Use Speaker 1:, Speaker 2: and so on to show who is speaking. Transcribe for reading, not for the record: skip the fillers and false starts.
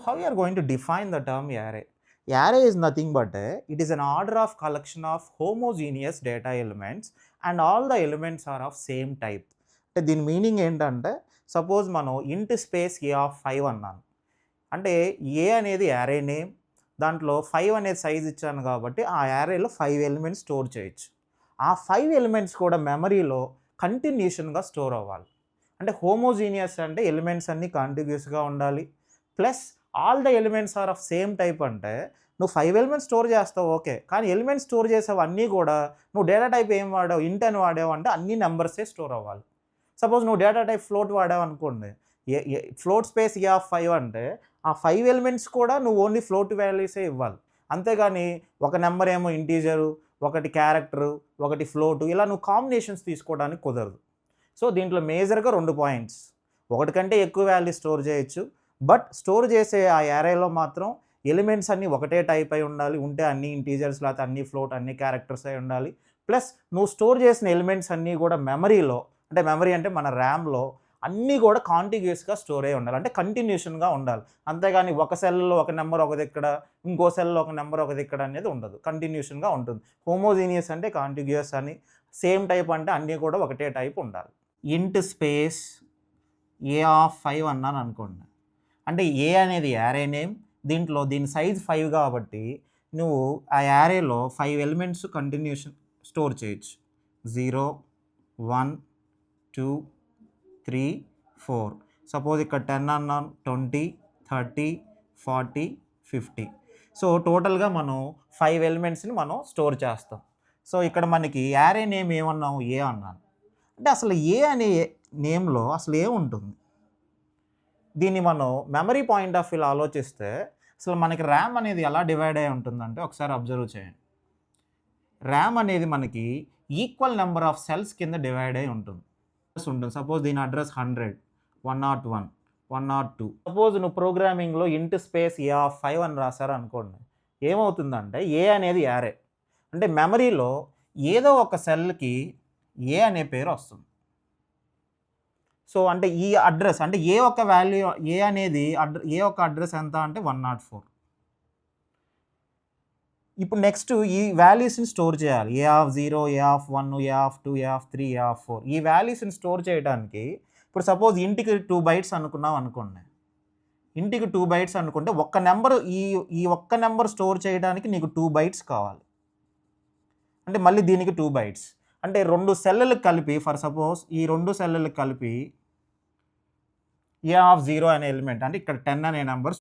Speaker 1: how you are going to define the term array? Array is nothing but it is an order of collection of homogeneous data elements and all the elements are of same type. అంటే దీని meaning ఏంటంటే suppose మనం ఇంట్ space A of 5 అన్నాను. అంటే ఏ అనేది యారే name, దాంట్లో 5 అనేది సైజ్ ఇచ్చాను కాబట్టి ఆ యారేలో 5 ఎలిమెంట్స్ స్టోర్ చేయొచ్చు. ఆ 5 ఎలిమెంట్స్ కూడా మెమరీలో కంటిన్యూషన్గా స్టోర్ అవ్వాలి. అంటే హోమోజీనియస్ అంటే ఎలిమెంట్స్ అన్నీ కాంటిగ్యూస్గా ఉండాలి. Plus all the elements are of same type అంటే నువ్వు 5 ఎలిమెంట్స్ స్టోర్ చేస్తావు ఓకే, కానీ ఎలిమెంట్స్ స్టోర్ చేసేవి అన్నీ కూడా నువ్వు డేటా టైప్ ఏం వాడావు, ఇంట్ అని వాడావు అంటే అన్ని నెంబర్సే స్టోర్ అవ్వాలి. సపోజ్ నువ్వు డేటా టైప్ ఫ్లోట్ వాడావు అనుకోండి, ఫ్లోట్ స్పేస్ ఏ ఆఫ్ 5 అంటే ఆ 5 ఎలిమెంట్స్ కూడా నువ్వు ఓన్లీ ఫ్లోట్ వాల్యూసే ఇవ్వాలి. అంతేగాని ఒక నెంబర్ ఏమో ఇంటీజరు, ఒకటి క్యారెక్టరు, ఒకటి ఫ్లోటు, ఇలా నువ్వు కాంబినేషన్స్ తీసుకోవడానికి కుదరదు. సో దీంట్లో మేజర్గా 2 పాయింట్స్, ఒకటి కంటే ఎక్కువ వాల్యూ స్టోర్ చేయొచ్చు, బట్ స్టోర్ చేసే ఆ యారేలో మాత్రం ఎలిమెంట్స్ అన్నీ ఒకటే టైప్ అయి ఉండాలి. ఉంటే అన్ని ఇంటీజర్స్ లేకపోతే అన్ని ఫ్లోట్ అన్ని క్యారెక్టర్స్ అయి ఉండాలి. ప్లస్ నువ్వు స్టోర్ చేసిన ఎలిమెంట్స్ అన్నీ కూడా మెమరీలో, అంటే మెమరీ అంటే మన ర్యామ్లో అన్నీ కూడా కాంటిగ్యూస్గా స్టోర్ అయి ఉండాలి, అంటే కంటిన్యూషన్గా ఉండాలి. అంతేగాని ఒక సెల్లో ఒక నెంబర్ ఒక దిక్కడ, ఇంకో సెల్లో ఒక నెంబర్ ఒక దిక్కడ అనేది ఉండదు, కంటిన్యూషన్గా ఉంటుంది. హోమోజీనియస్ అంటే కాంటిగ్యూస్ అని, సేమ్ టైప్ అంటే అన్నీ కూడా ఒకటే టైప్ ఉండాలి. ఇంట్ స్పేస్ ఏ ఆఫ్ 5 అన్నాను అనుకోండి, అంటే ఏ అనేది యారే నేమ్, దీంట్లో దీని సైజ్ 5 కాబట్టి నువ్వు ఆ యారేలో 5 ఎలిమెంట్స్ కంటిన్యూషన్ స్టోర్ చేయొచ్చు. 0 1 2 3 4. సపోజ్ ఇక్కడ 10 అన్నాను, 20 30 40 50. సో టోటల్గా మనం 5 ఎలిమెంట్స్ని మనం స్టోర్ చేస్తాం. సో ఇక్కడ మనకి యారే నేమ్ ఏమన్నాము, ఏ అన్నాను. అంటే అసలు ఏ అనే నేమ్లో అసలు ఏముంటుంది? దీన్ని మనం మెమరీ పాయింట్ ఆఫ్ వ్యూలో ఆలోచిస్తే అసలు మనకి ర్యామ్ అనేది ఎలా డివైడ్ అయి ఉంటుందంటే ఒకసారి అబ్జర్వ్ చేయండి. ర్యామ్ అనేది మనకి ఈక్వల్ నెంబర్ ఆఫ్ సెల్స్ కింద డివైడ్ అయి ఉంటుంది. సపోజ్ దీని అడ్రస్ 100, 101, 102. సపోజ్ నువ్వు ప్రోగ్రామింగ్లో ఇంట్ స్పేస్ ఏ ఆఫ్ 5 అని రాశారు అనుకోండి, ఏమవుతుందంటే ఏ అనేది యారే, అంటే మెమరీలో ఏదో ఒక సెల్కి ఏ అనే పేరు వస్తుంది. సో అంటే ఈ అడ్రస్ అంటే ఏ ఒక వాల్యూ, ఏ అనేది ఏ ఒక అడ్రస్ ఎంత అంటే 104. ఇప్పుడు నెక్స్ట్ ఈ వాల్యూస్ని స్టోర్ చేయాలి. A of 0, A of 1, A of 2, A of 3, A of 4. ఈ వాల్యూస్ని స్టోర్ చేయడానికి ఇప్పుడు సపోజ్ ఇంటికి 2 బైట్స్ అనుకున్నాం అనుకోండి, ఇంటికి 2 బైట్స్ అనుకుంటే ఒక్క నెంబర్, ఈ ఒక్క నెంబర్ స్టోర్ చేయడానికి నీకు 2 బైట్స్ కావాలి. అంటే మళ్ళీ దీనికి 2 బైట్స్, అంటే 2 సెల్లులకు కలిపి, ఫర్ సపోజ్ ఈ 2 సెల్లులకు కలిపి ఏ ఆఫ్ 0 అనే ఎలిమెంట్, అంటే ఇక్కడ 10 అనే నెంబర్